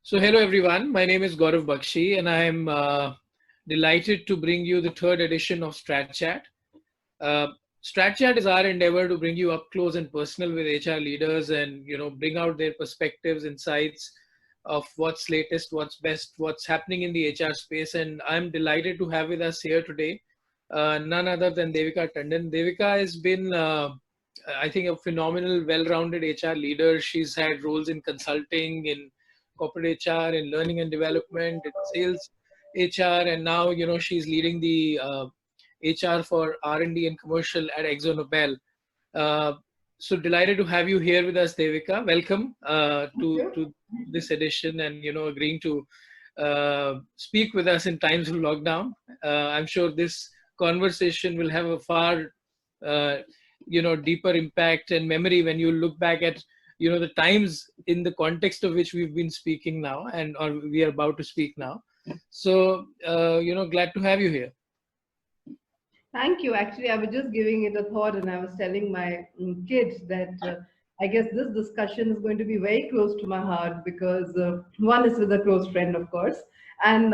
So hello everyone, my name is Gaurav Bakshi and I'm delighted to bring you the third edition of Strat-Chat. Uh, Strat-Chat is our endeavor to bring you up close and personal with HR leaders and bring out their perspectives, insights of what's latest, what's best, what's happening in the HR space. And I'm delighted to have with us here today none other than Devika Tandon. Devika has been, I think, a phenomenal, well-rounded HR leader. She's had roles in consulting, in corporate HR, in learning and development, in sales HR, and now she's leading the HR for R&D and commercial at AkzoNobel. Uh, so delighted to have you here with us, Devika. Welcome Thank you. to this edition, and agreeing to speak with us in times of lockdown. I'm sure this conversation will have a far uh, deeper impact and memory when you look back at the times in the context of which we've been speaking now, and or we are about to speak now. So glad to have you here. Thank you. Actually, I was just giving it a thought and I was telling my kids that I guess this discussion is going to be very close to my heart because one is with a close friend, of course. And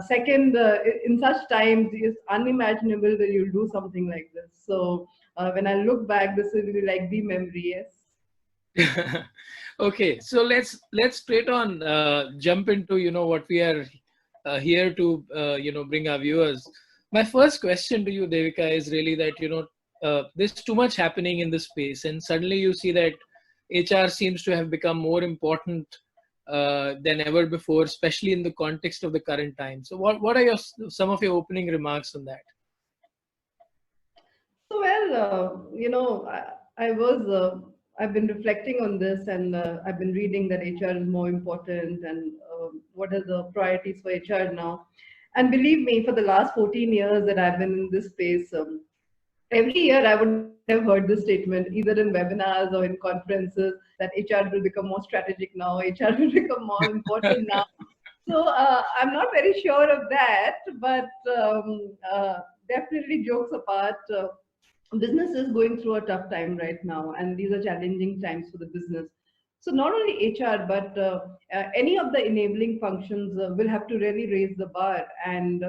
second, in such times, it's unimaginable that you'll do something like this. So when I look back, this will be like the memory, yes. Okay, so let's straight on jump into what we are here to bring our viewers. My first question to you, Devika, is really that there's too much happening in this space, and suddenly you see that HR seems to have become more important than ever before, especially in the context of the current time. So what are some of your opening remarks on that? So, well, I've been reflecting on this and I've been reading that HR is more important and what are the priorities for HR now. And believe me, for the last 14 years that I've been in this space, every year I would have heard this statement either in webinars or in conferences that HR will become more strategic now, HR will become more important now. So I'm not very sure of that, but definitely jokes apart. Business is going through a tough time right now, and these are challenging times for the business. So not only HR, but any of the enabling functions will have to really raise the bar and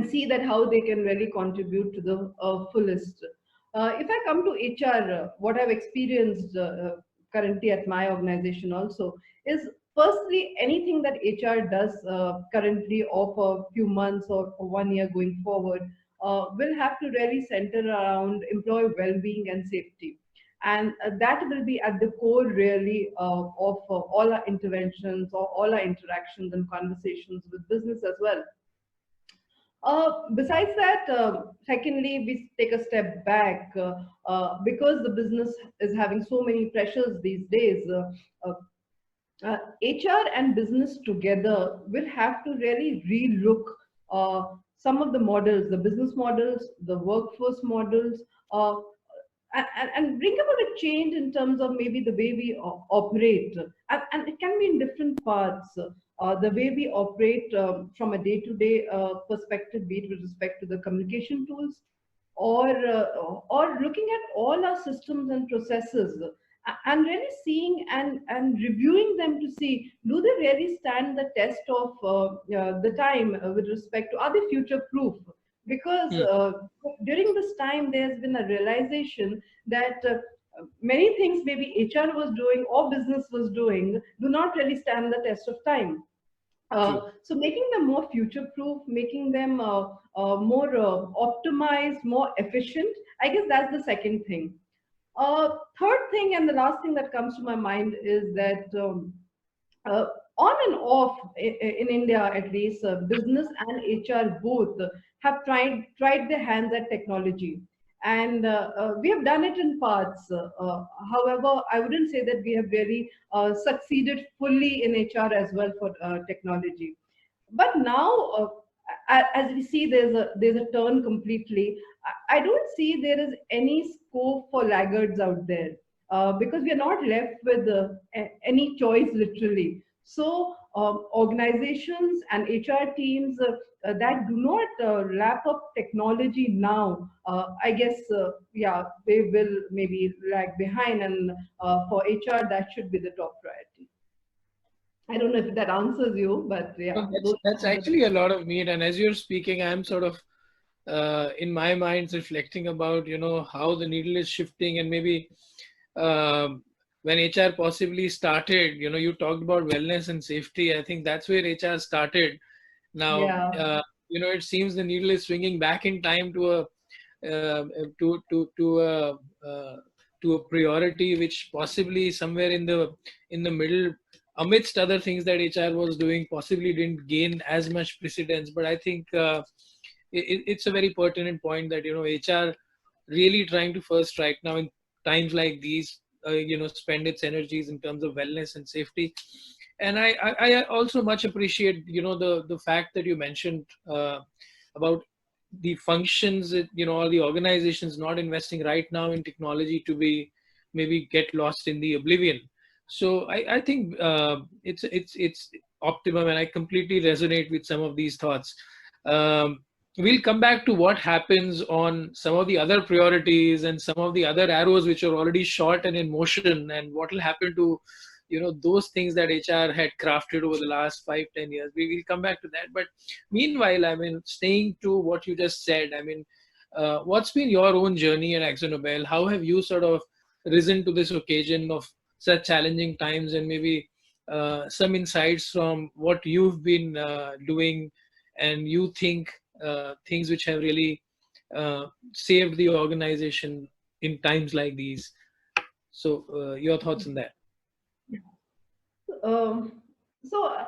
see that how they can really contribute to the fullest. If I come to HR, what I've experienced currently at my organization also is firstly anything that HR does currently or for a few months or for 1 year going forward will have to really center around employee well-being and safety. And that will be at the core really of all our interventions or all our interactions and conversations with business as well. Besides that, secondly, we take a step back because the business is having so many pressures these days. HR and business together will have to really relook some of the models, the business models, the workforce models, uh, and bring about a change in terms of maybe the way we operate. And it can be in different parts. The way we operate from a day-to-day perspective, be it with respect to the communication tools, or looking at all our systems and processes and really seeing and reviewing them to see do they really stand the test of the time with respect to are they future proof, because Hmm. during this time there's been a realization that many things maybe HR was doing or business was doing do not really stand the test of time. True. So making them more future-proof, making them more optimized, more efficient. I guess that's the second thing. Third thing, and the last thing that comes to my mind is that uh, on and off in India, at least, business and HR both have tried their hands at technology, and we have done it in parts. However, I wouldn't say that we have really succeeded fully in HR as well for technology. But now, as we see, there's a turn completely. I don't see there is any scope for laggards out there because we are not left with any choice literally. So organizations and HR teams that do not wrap up technology now, I guess, yeah, they will maybe lag behind, and for HR that should be the top priority. I don't know if that answers you, but No, yeah, that's actually a lot of meat. And as you're speaking, I'm sort of in my mind reflecting about how the needle is shifting, and maybe um, when HR possibly started, you talked about wellness and safety. I think that's where HR started. Now, yeah. it seems the needle is swinging back in time to a to a uh, to a priority which possibly somewhere in the middle, amidst other things that HR was doing, possibly didn't gain as much precedence. But I think it's a very pertinent point that HR really trying to first right now in times like these, spend its energies in terms of wellness and safety. And I also much appreciate the fact that you mentioned about the functions that, or the organizations not investing right now in technology to be maybe get lost in the oblivion. So I think it's optimum, and I completely resonate with some of these thoughts. um, we'll come back to what happens on some of the other priorities and some of the other arrows which are already shot and in motion, and what will happen to those things that HR had crafted over the last 5-10 years. We will come back to that. But meanwhile, I mean, staying to what you just said, I mean, what's been your own journey at AkzoNobel? How have you sort of risen to this occasion of such challenging times, and maybe some insights from what you've been doing, and you think things which have really saved the organization in times like these. So, your thoughts on that? Um,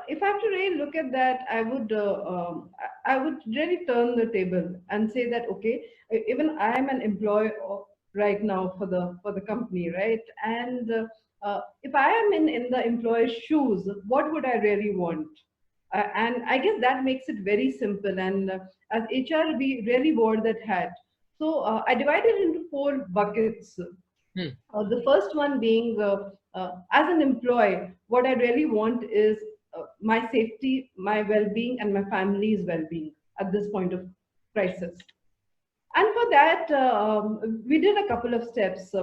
if I have to really look at that, I would really turn the table and say that okay, even I am an employee right now for the company, right? And if I am in the employee's shoes, what would I really want? And I guess that makes it very simple. And as HR, we really wore that hat. So I divided into four buckets. Hmm. The first one being, as an employee, what I really want is my safety, my well-being, and my family's well-being at this point of crisis. And for that, we did a couple of steps.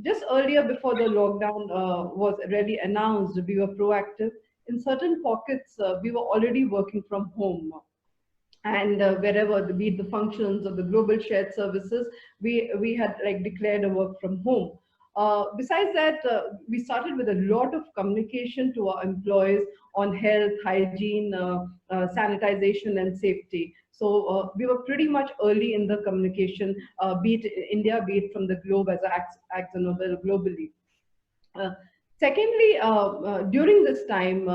Just earlier, before the lockdown was really announced, we were proactive. In certain pockets, we were already working from home, and wherever be it the functions or the global shared services, we had like declared a work from home. Besides that, we started with a lot of communication to our employees on health, hygiene, sanitization, and safety. So we were pretty much early in the communication, be it in India, be it from the globe as AkzoNobel globally. uh, Secondly, during this time,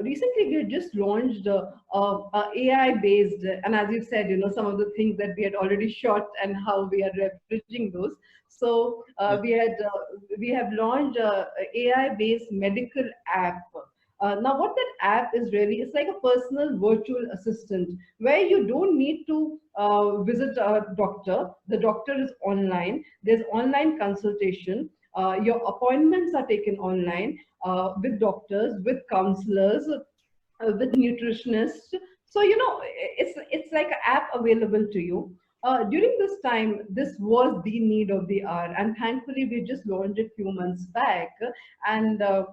recently we had just launched AI-based, and as you said, some of the things that we had already shot and how we are leveraging those. So Yeah. we have launched AI-based medical app. Now, what that app is really, it's like a personal virtual assistant where you don't need to visit a doctor. The doctor is online. There's online consultation. Your appointments are taken online with doctors, with counselors, with nutritionists. So it's like an app available to you. During this time, this was the need of the hour, and thankfully we just launched it few months back, and the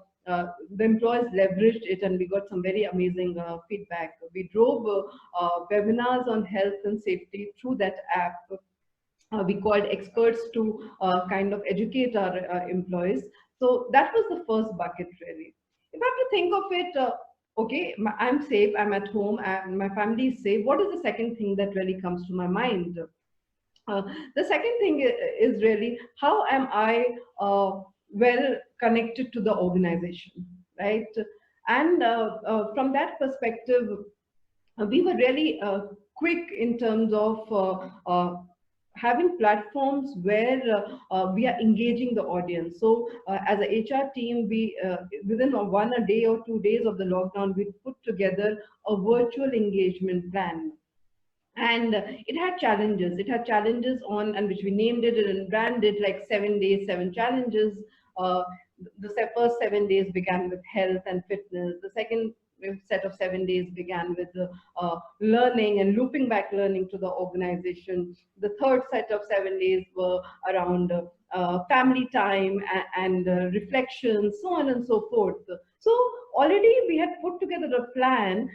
employees leveraged it, and we got some very amazing feedback. We drove webinars on health and safety through that app. We called experts to kind of educate our employees. So that was the first bucket, really. If I have to think of it, okay, I'm safe, I'm at home, and my family is safe. What is the second thing that really comes to my mind? Uh, the second thing is really how am I well connected to the organization, right? And from that perspective, we were really quick in terms of having platforms where we are engaging the audience. So as a HR team, we within a day or 2 days of the lockdown, we put together a virtual engagement plan. And it had challenges on, and which we named it and branded like 7 days 7 challenges. uh, the first 7 days began with health and fitness. The second set of 7 days began with learning and looping back learning to the organization. The third set of 7 days were around family time and reflection, so on and so forth. So already we had put together a plan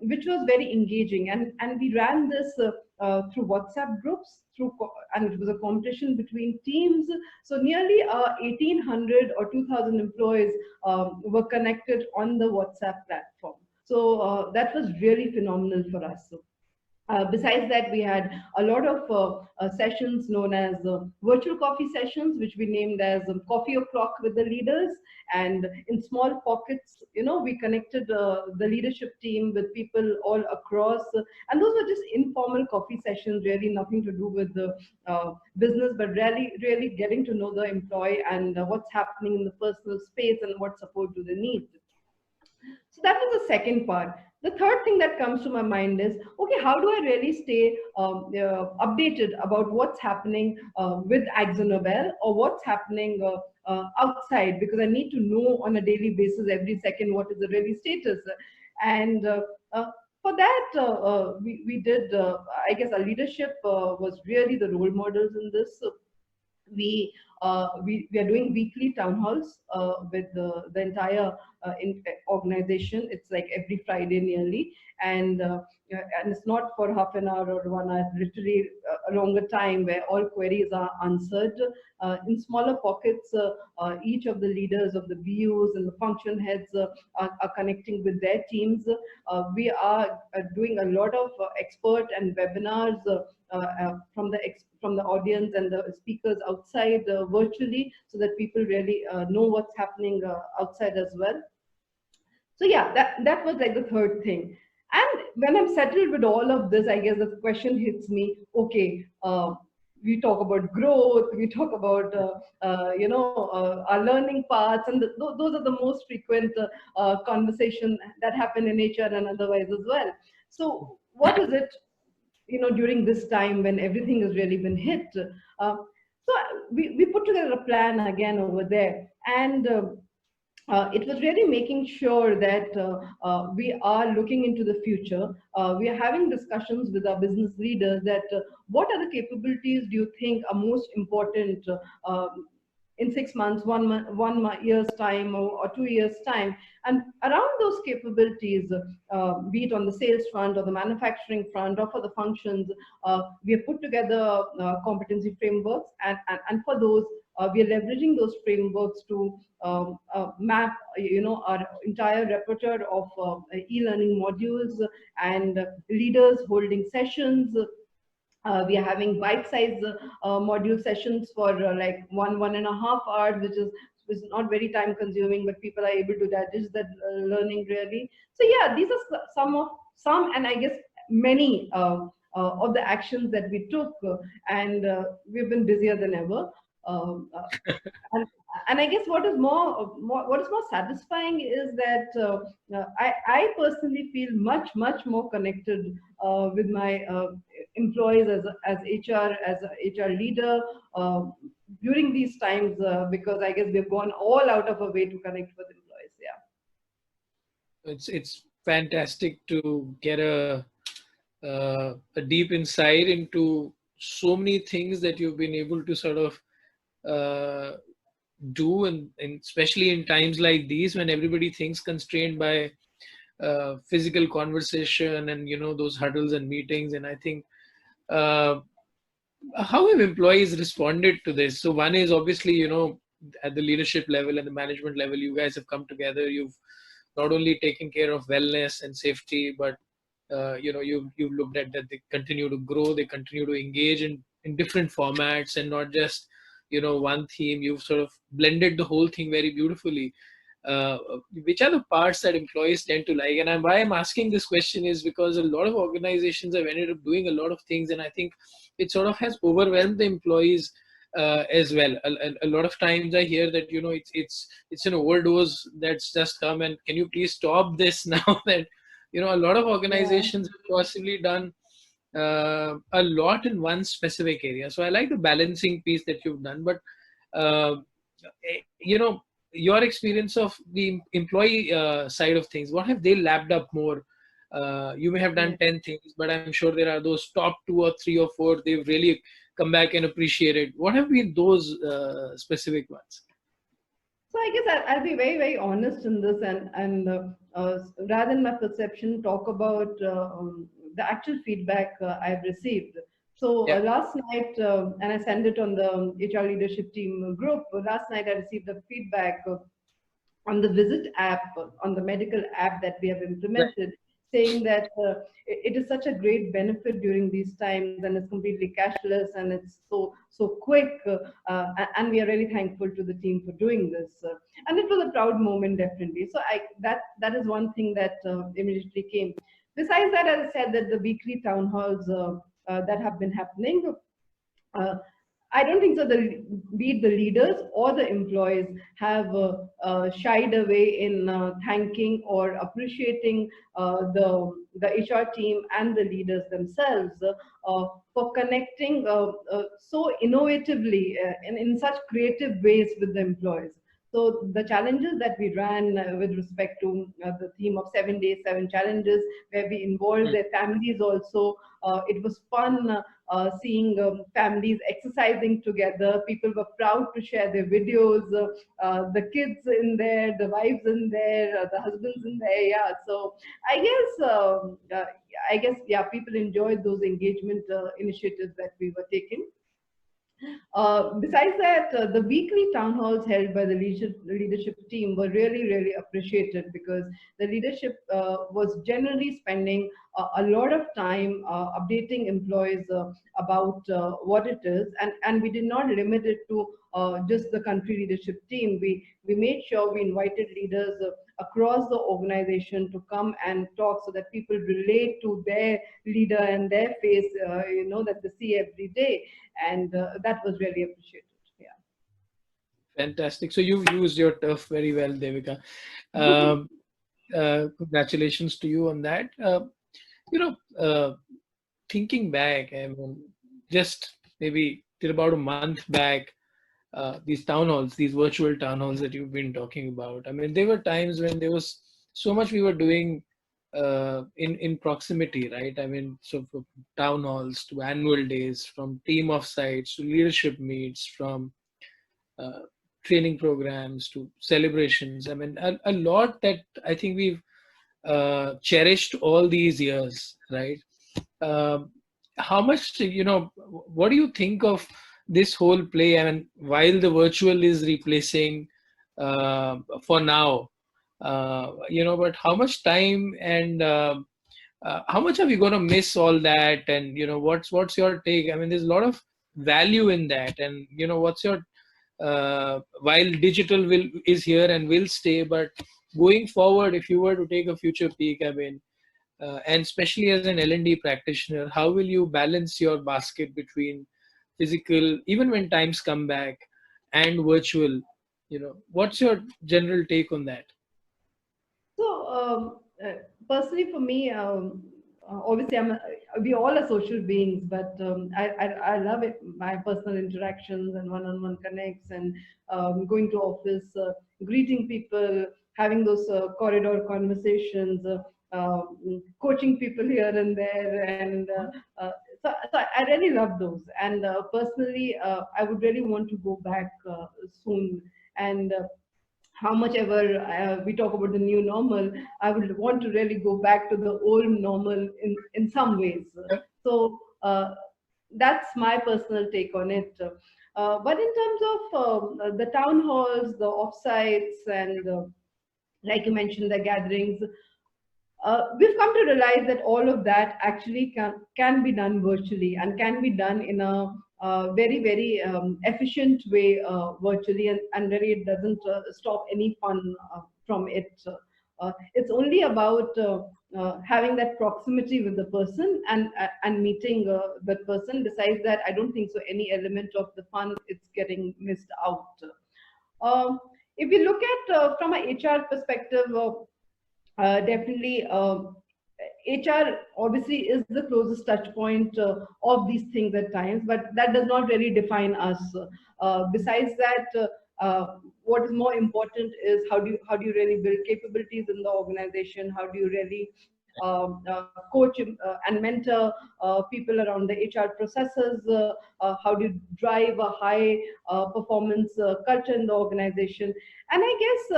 which was very engaging, and we ran this through WhatsApp groups, and it was a competition between teams. So nearly 1,800 or 2,000 employees were connected on the WhatsApp platform. So that was really phenomenal for us. Besides that, we had a lot of sessions known as virtual coffee sessions, which we named as Coffee O'Clock with the leaders. And in small pockets, we connected the leadership team with people all across. And those were just informal coffee sessions, really nothing to do with the business, but really, really getting to know the employee and what's happening in the personal space and what support do they need. So that was the second part. The third thing that comes to my mind is, okay, how do I really stay updated about what's happening with AkzoNobel, or what's happening outside, because I need to know on a daily basis, every second, what is the really status. And for that, we did, I guess our leadership was really the role models in this. We are doing weekly town halls with the entire organization. It's like every Friday nearly, and and it's not for half an hour or 1 hour, literally a longer time where all queries are answered. In smaller pockets, each of the leaders of the BUs and the function heads are connecting with their teams. We are doing a lot of expert and webinars from the audience and the speakers outside virtually, so that people really know what's happening outside as well. So yeah, that was like the third thing. And when I'm settled with all of this, I guess the question hits me, okay, we talk about growth, we talk about our learning paths, and those are the most frequent conversation that happen in HR and otherwise as well. So what is it, during this time when everything has really been hit? So we put together a plan again over there, and it was really making sure that we are looking into the future. We are having discussions with our business leaders that what are the capabilities do you think are most important in 6 months, 1 year's time, or 2 years' time. And around those capabilities, be it on the sales front or the manufacturing front or for the functions, we have put together competency frameworks, and for those, we are leveraging those frameworks to map, our entire repertoire of e-learning modules, and leaders holding sessions. We are having bite-sized module sessions for like 1.5 hours, which is not very time consuming, but people are able to digest that learning really. So yeah, these are some, and I guess many of the actions that we took, and we've been busier than ever. And and I guess what is more satisfying is that I personally feel much more connected with my employees as HR, as a HR leader during these times, because I guess we've gone all out of our way to connect with employees. Yeah, it's fantastic to get a deep insight into so many things that you've been able to sort of do, and especially in times like these when everybody thinks constrained by physical conversation and those huddles and meetings. And I think how have employees responded to this? So one is obviously at the leadership level and the management level, you guys have come together. You've not only taken care of wellness and safety, but you've looked at that they continue to grow, they continue to engage in different formats, and not just one theme. You've sort of blended the whole thing very beautifully. Which are the parts that employees tend to like? And why I'm asking this question is because a lot of organizations have ended up doing a lot of things, and I think it sort of has overwhelmed the employees as well. A lot of times I hear that it's an overdose that's just come, and can you please stop this now? That a lot of organizations have possibly done a lot in one specific area. So I like the balancing piece that you've done, but your experience of the employee side of things, what have they lapped up more? You may have done 10 things, but I'm sure there are those top 2 or 3 or 4 they've really come back and appreciated. What have been those specific ones? So I guess I'll be very, very honest in this, rather than my perception, talk about the actual feedback I've received. So Yeah. last night, and I sent it on the HR leadership team group. Last night, I received the feedback on the visit app, on the medical app that we have Right. implemented, saying that it is such a great benefit during these times, and it's completely cashless, and it's so quick, and we are really thankful to the team for doing this. And it was a proud moment, definitely. So that is one thing that immediately came. Besides that, as I said, that the weekly town halls that have been happening. Uh, I don't think so. Be it the leaders or the employees have shied away in thanking or appreciating the HR team and the leaders themselves for connecting so innovatively in such creative ways with the employees. So the challenges that we ran with respect to the theme of 7 days, 7 challenges, where we involved Mm. their families also. It was fun seeing families exercising together. People were proud to share their videos, the kids in there, the wives in there, the husbands in there. Yeah. So I guess, yeah, people enjoyed those engagement initiatives that we were taking. Besides that, the weekly town halls held by the leadership team were really, really appreciated because the leadership was generally spending a lot of time updating employees about what it is, and we did not limit it to just the country leadership team. We made sure we invited leaders across the organization to come and talk so that people relate to their leader and their face, that they see every day, and that was really appreciated. Fantastic. So you've used your turf very well, Devika. Yeah. Um, Congratulations to you on that. You know, thinking back, I mean, just maybe till about a month back, these town halls, these virtual town halls that you've been talking about. I mean, there were times when there was so much we were doing in proximity, right? I mean, so from town halls to annual days, from team off sites to leadership meets, from uh, training programs to celebrations. I mean, a lot that I think we've cherished all these years, right? Um, how much, what do you think of this whole play? I mean, while the virtual is replacing for now, but how much time and how much are we going to miss all that? And what's your take? I mean, there's a lot of value in that, and what's your while digital will is here and will stay, but going forward, if you were to take a future peek, I mean, and especially as an L&D practitioner, how will you balance your basket between physical, even when times come back, and virtual? What's your general take on that? So, personally, for me, obviously, we all are social beings, but I love it, my personal interactions and one-on-one connects, and going to office, greeting people, having those corridor conversations, coaching people here and there, and so I really love those. And personally, I would really want to go back soon. And how much ever we talk about the new normal, I would want to really go back to the old normal in some ways. So that's my personal take on it. But in terms of the town halls, the offsites, and like you mentioned, the gatherings, we've come to realize that all of that actually can be done virtually and can be done in a very, very efficient way virtually, and really it doesn't stop any fun from it. It's only about having that proximity with the person, and meeting that person. Besides that, I don't think so any element of the fun it's getting missed out. Um, if we look at from a HR perspective, definitely, HR obviously is the closest touch point of these things at times, but that does not really define us. Besides that, what is more important is how do you really build capabilities in the organization? How do you really coach and mentor people around the HR processes. How do you drive a high performance culture in the organization? And I guess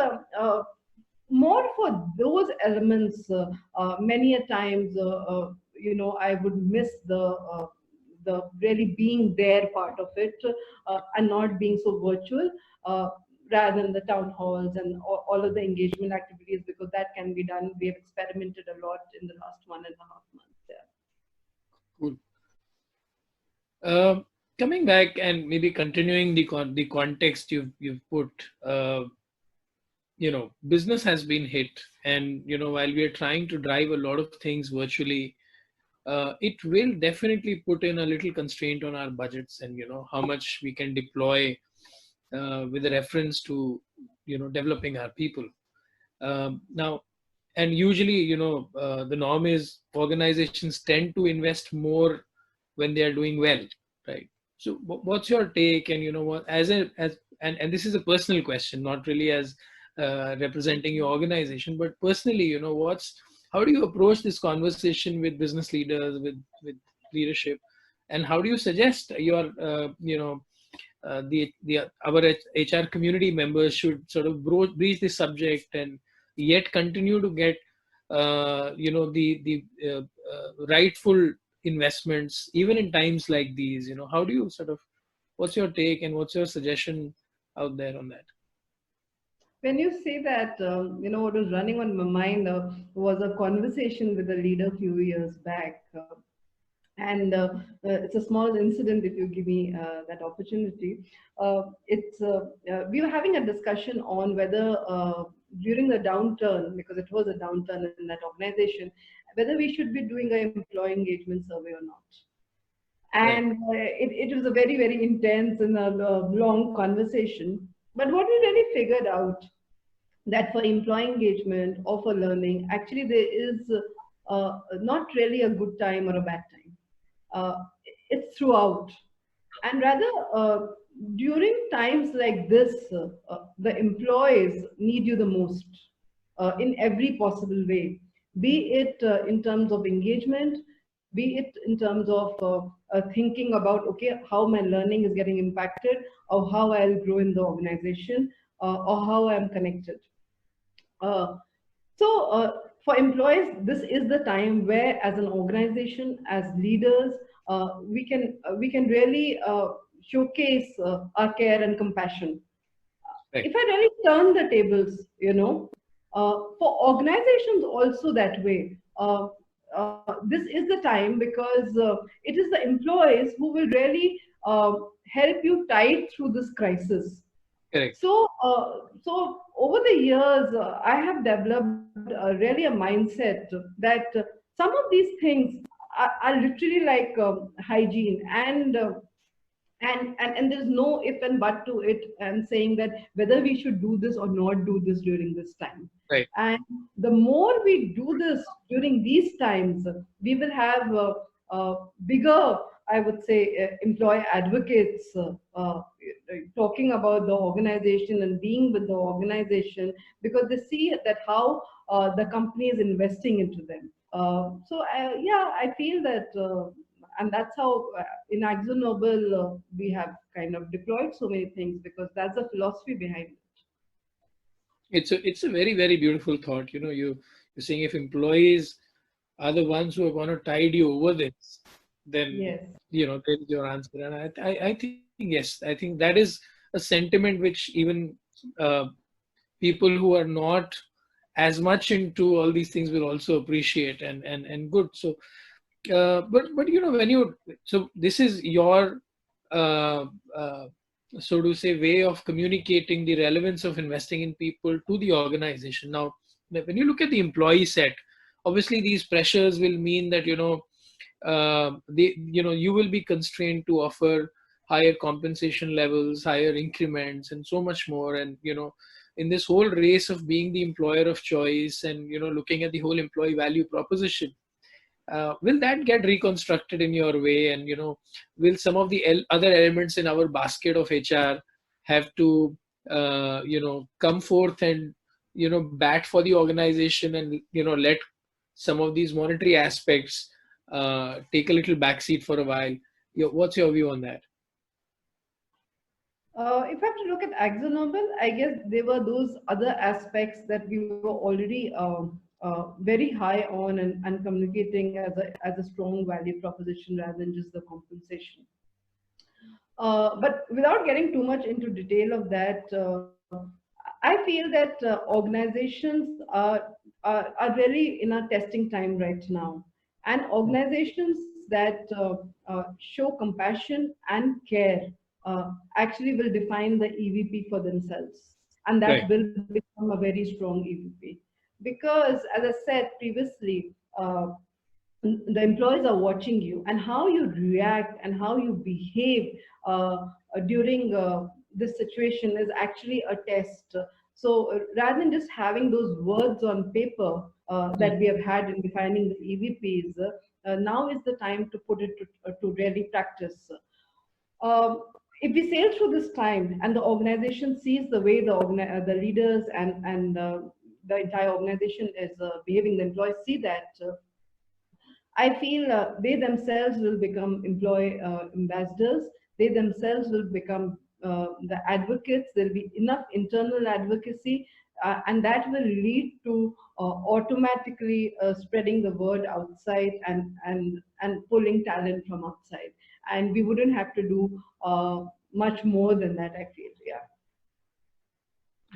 more for those elements, many a times, I would miss the really being there part of it, and not being so virtual, rather than the town halls and all of the engagement activities, because that can be done. We have experimented a lot in the last 1.5 months. Yeah. Cool. Coming back and maybe continuing the context you've put, business has been hit, and while we are trying to drive a lot of things virtually, it will definitely put in a little constraint on our budgets, and how much we can deploy with a reference to developing our people. Now, and usually, the norm is organizations tend to invest more when they are doing well, right? So what's your take? And what, and this is a personal question, not really as representing your organization, but personally, how do you approach this conversation with business leaders, with leadership, and how do you suggest your our HR community members should sort of breach this subject and yet continue to get the rightful investments even in times like these? How do you what's your take and what's your suggestion out there on that? When you say that, what was running on my mind was a conversation with a leader a few years back. And it's a small incident if you give me that opportunity. We were having a discussion on whether during the downturn, because it was a downturn in that organization, whether we should be doing an employee engagement survey or not. And it was a very, very intense and a long conversation. But what we really figured out, that for employee engagement or for learning, actually there is not really a good time or a bad time. It's throughout. And rather, during times like this, the employees need you the most in every possible way, be it in terms of engagement, be it in terms of thinking about, okay, how my learning is getting impacted, or how I'll grow in the organization, or how I'm connected. So for employees, this is the time where, as an organization, as leaders, we can really showcase our care and compassion. Right. If I really turn the tables, for organizations also that way, this is the time, because it is the employees who will really help you tide through this crisis. Correct. So over the years, I have developed really a mindset that some of these things are literally like hygiene, and there's no if and but to it, and saying that whether we should do this or not do this during this time. Right. And the more we do this during these times, we will have bigger, I would say, employee advocates talking about the organization and being with the organization, because they see that how the company is investing into them. I feel that, and that's how in AkzoNobel we have kind of deployed so many things, because that's the philosophy behind it. It's a very, very beautiful thought. You're saying if employees are the ones who are going to tide you over this, then Yes. there is your answer. And I think yes, I think that is a sentiment which even people who are not as much into all these things will also appreciate, and good. So but this is your so to say way of communicating the relevance of investing in people to the organization. Now, when you look at the employee set, obviously these pressures will mean that you will be constrained to offer higher compensation levels, higher increments, and so much more. And in this whole race of being the employer of choice, and looking at the whole employee value proposition, will that get reconstructed in your way? And will some of the other elements in our basket of HR have to come forth and bat for the organization, and let some of these monetary aspects take a little backseat for a while. What's your view on that? If I have to look at AkzoNobel, I guess there were those other aspects that we were already very high on, and communicating as a strong value proposition rather than just the compensation. But without getting too much into detail of that, I feel that organizations are really in a testing time right now. And organizations that show compassion and care actually will define the EVP for themselves. And that Right. will become a very strong EVP. Because, as I said previously, the employees are watching you, and how you react and how you behave during this situation is actually a test. So rather than just having those words on paper that we have had in defining the EVPs, now is the time to put it to really practice. Um, if we sail through this time and the organization sees the way the leaders and the entire organization is behaving, the employees see that, I feel they themselves will become employee ambassadors. They themselves will become the advocates. There will be enough internal advocacy, and that will lead to automatically spreading the word outside and pulling talent from outside. And we wouldn't have to do much more than that, I feel. Yeah.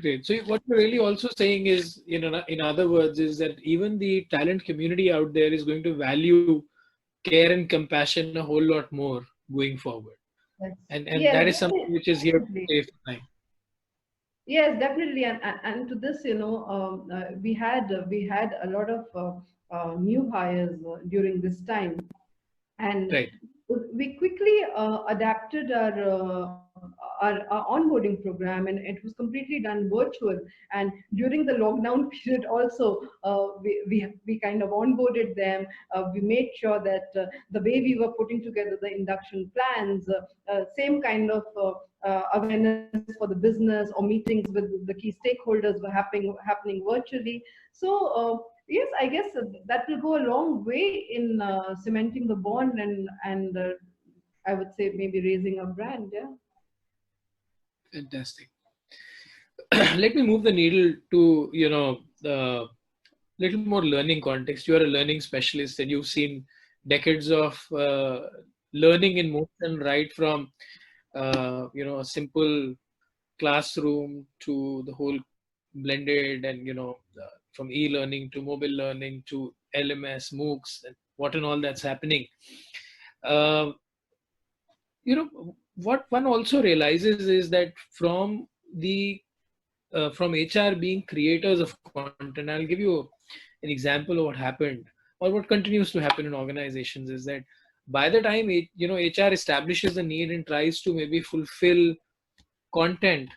Great. So what you're really also saying is, in other words, is that even the talent community out there is going to value care and compassion a whole lot more going forward. Yes. And that Yes, is something which is here to definitely. stay for time. Yes, definitely, and to this, we had a lot of new hires during this time, and Right. we quickly adapted our onboarding program, and it was completely done virtual. And during the lockdown period also, we kind of onboarded them. We made sure that the way we were putting together the induction plans, same kind of awareness for the business or meetings with the key stakeholders were happening virtually. So yes, I guess that will go a long way in cementing the bond, and I would say maybe raising a brand. Yeah. Fantastic. Let me move the needle to, the little more learning context. You are a learning specialist and you've seen decades of learning in motion, right from, a simple classroom to the whole blended and, from e-learning to mobile learning to LMS, MOOCs, and what and all that's happening. Uh, what one also realizes is that the from HR being creators of content, I'll give you an example of what happened or what continues to happen in organizations is that by the time HR establishes a need and tries to maybe fulfill content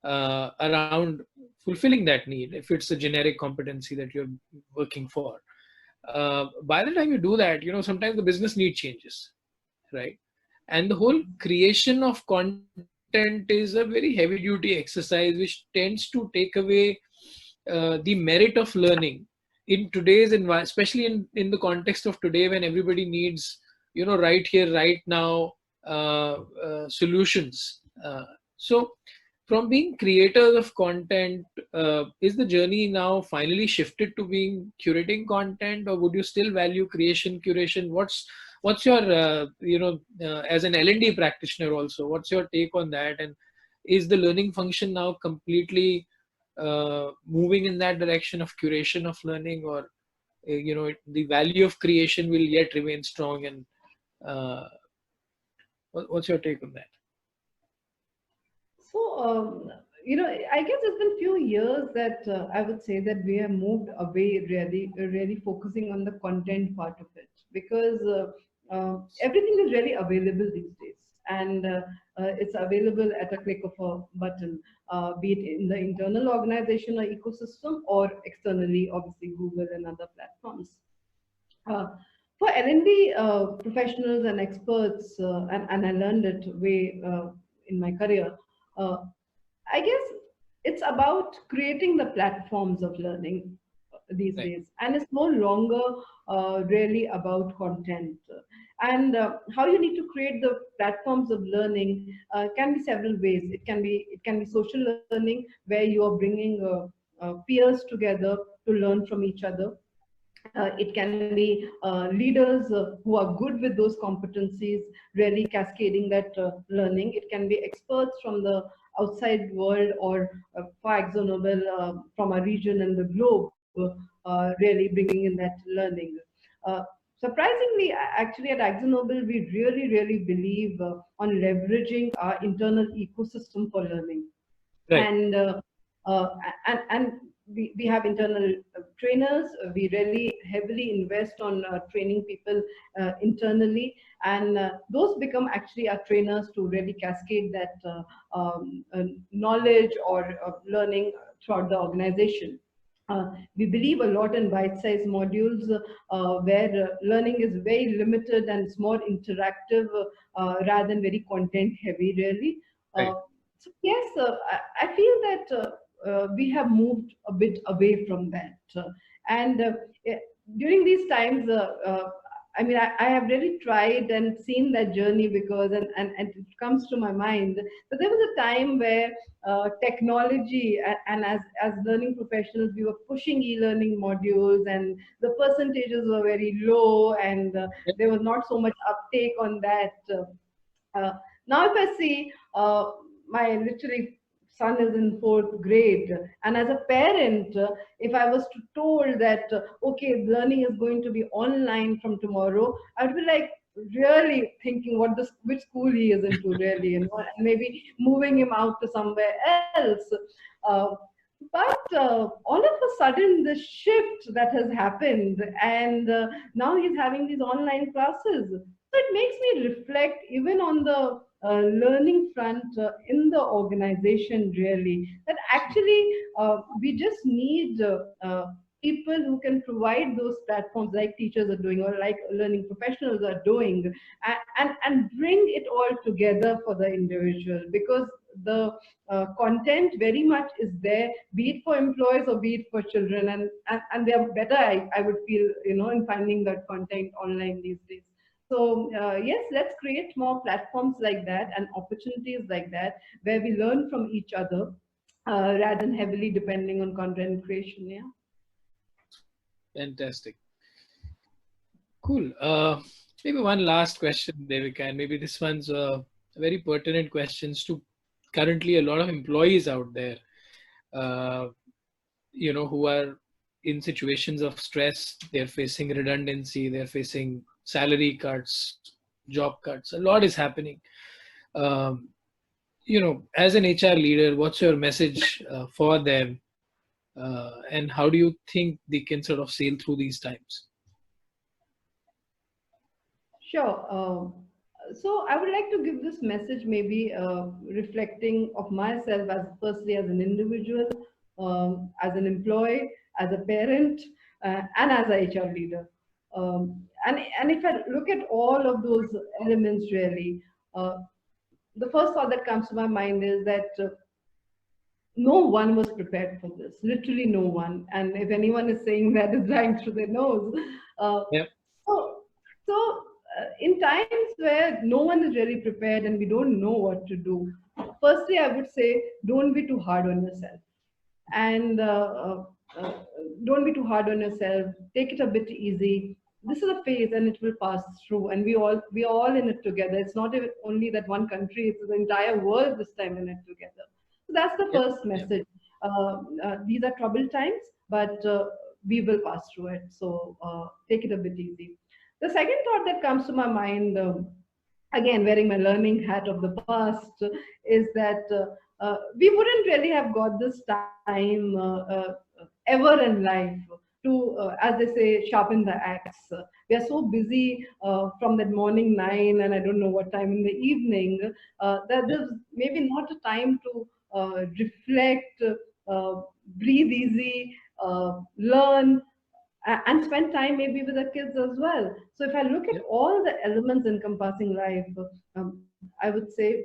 around fulfilling that need, if it's a generic competency that you're working for, by the time you do that, sometimes the business need changes, right? And the whole creation of content is a very heavy duty exercise which tends to take away the merit of learning in today's environment, especially in the context of today when everybody needs, right here, right now solutions. So from being creators of content, is the journey now finally shifted to being curating content, or would you still value creation, curation? What's your as an L&D practitioner also, what's your take on that? And is the learning function now completely moving in that direction of curation of learning, or the value of creation will yet remain strong? And what's your take on that? So, I guess it's been few years that I would say that we have moved away, really focusing on the content part of it, because everything is really available these days, and it's available at a click of a button, be it in the internal organization or ecosystem, or externally, obviously Google and other platforms. Uh, for L&D professionals and experts, and I learned it way in my career, uh, I guess it's about creating the platforms of learning. these Right. days, and it's no longer really about content. And how you need to create the platforms of learning can be several ways. It can be social learning, where you are bringing peers together to learn from each other. It can be leaders who are good with those competencies, really cascading that learning. It can be experts from the outside world, or for AkzoNobel, from a region in the globe, really bringing in that learning. Uh, Surprisingly, actually at AkzoNobel, we really believe on leveraging our internal ecosystem for learning. Right. And uh, and we have internal trainers. We really heavily invest on training people internally, and those become actually our trainers to really cascade that knowledge or learning throughout the organization. We believe a lot in bite-sized modules, where learning is very limited and it's more interactive, rather than very content-heavy, really. Right. So yes, I feel that we have moved a bit away from that. And eh, during these times, I mean, I have really tried and seen that journey, because, and it comes to my mind that there was a time where technology, and as learning professionals, we were pushing e-learning modules, and the percentages were very low, and Yep. there was not so much uptake on that. Uh, Now, if I see my literally son is in fourth grade, and as a parent, if I was to told that okay, learning is going to be online from tomorrow, I would be like really thinking what this which school he is into, really, and maybe moving him out to somewhere else. Uh, but all of a sudden, the shift that has happened, and now he's having these online classes. So it makes me reflect even on the learning front in the organization, really, that actually we just need people who can provide those platforms like teachers are doing, or like learning professionals are doing, and bring it all together for the individual, because the content very much is there, be it for employees or be it for children, and they are better, I would feel, in finding that content online these days. So yes, let's create more platforms like that and opportunities like that, where we learn from each other, rather than heavily depending on content creation. Yeah. Fantastic. Cool. Maybe one last question, Devika, and maybe this one's a very pertinent questions to currently a lot of employees out there, uh, who are in situations of stress. They're facing redundancy. They're facing salary cuts, job cuts. A lot is happening. Um, as an HR leader, what's your message for them, and how do you think they can sort of sail through these times? Sure. So I would like to give this message, maybe reflecting of myself as firstly as an individual, as an employee, as a parent, and as a HR leader. And if I look at all of those elements, really, uh, the first thought that comes to my mind is that no one was prepared for this. Literally no one. And if anyone is saying that, is lying through their nose. Uh, Yeah. so, in times where no one is really prepared and we don't know what to do, firstly, I would say don't be too hard on yourself. And uh, don't be too hard on yourself. Take it a bit easy. This is a phase and it will pass through, and we are all in it together. It's not even only that one country, it's the entire world this time in it together. So that's the Yep. first Yep. message. These are troubled times, but we will pass through it. So take it a bit easy. The second thought that comes to my mind, again wearing my learning hat of the past, is that we wouldn't really have got this time ever in life to, as they say, sharpen the axe. We are so busy from that morning 9, and I don't know what time in the evening, that Yep. there's maybe not a time to reflect, uh, breathe easy, learn, and spend time maybe with the kids as well. So if I look at Yep. all the elements encompassing life, I would say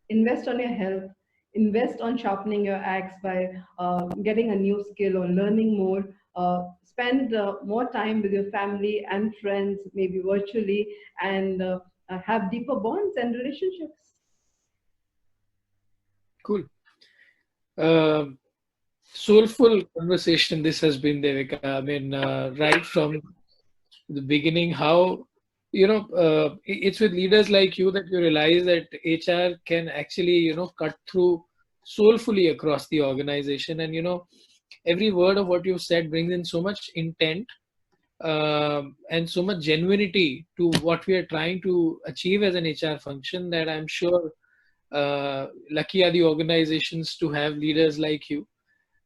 invest on your health, invest on sharpening your axe by getting a new skill or learning more, spend more time with your family and friends, maybe virtually, and have deeper bonds and relationships. Cool. Um Soulful conversation this has been, Devika. I mean, right from the beginning, how it's with leaders like you that you realize that HR can actually cut through soulfully across the organization, and every word of what you've said brings in so much intent, and so much genuinity to what we are trying to achieve as an HR function, that I'm sure lucky are the organizations to have leaders like you.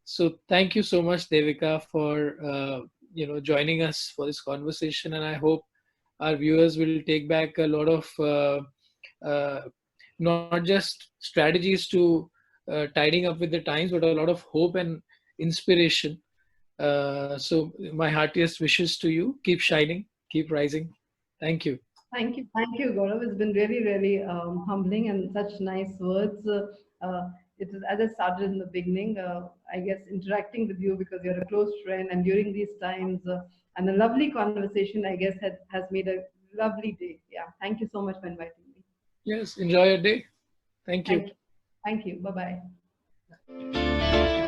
So thank you so much, Devika, for joining us for this conversation, and I hope our viewers will take back a lot of not just strategies to tidying up with the times, but a lot of hope and inspiration. So my heartiest wishes to you. Keep shining, keep rising. Thank you. Thank you, Gaurav. It's been really, really humbling and such nice words. It is, as I started in the beginning, I guess interacting with you because you're a close friend, and during these times, and a lovely conversation, I guess, has made a lovely day. Yeah, thank you so much for inviting me. Yes, enjoy your day. Thank you. Thank you. Thank you. Bye bye.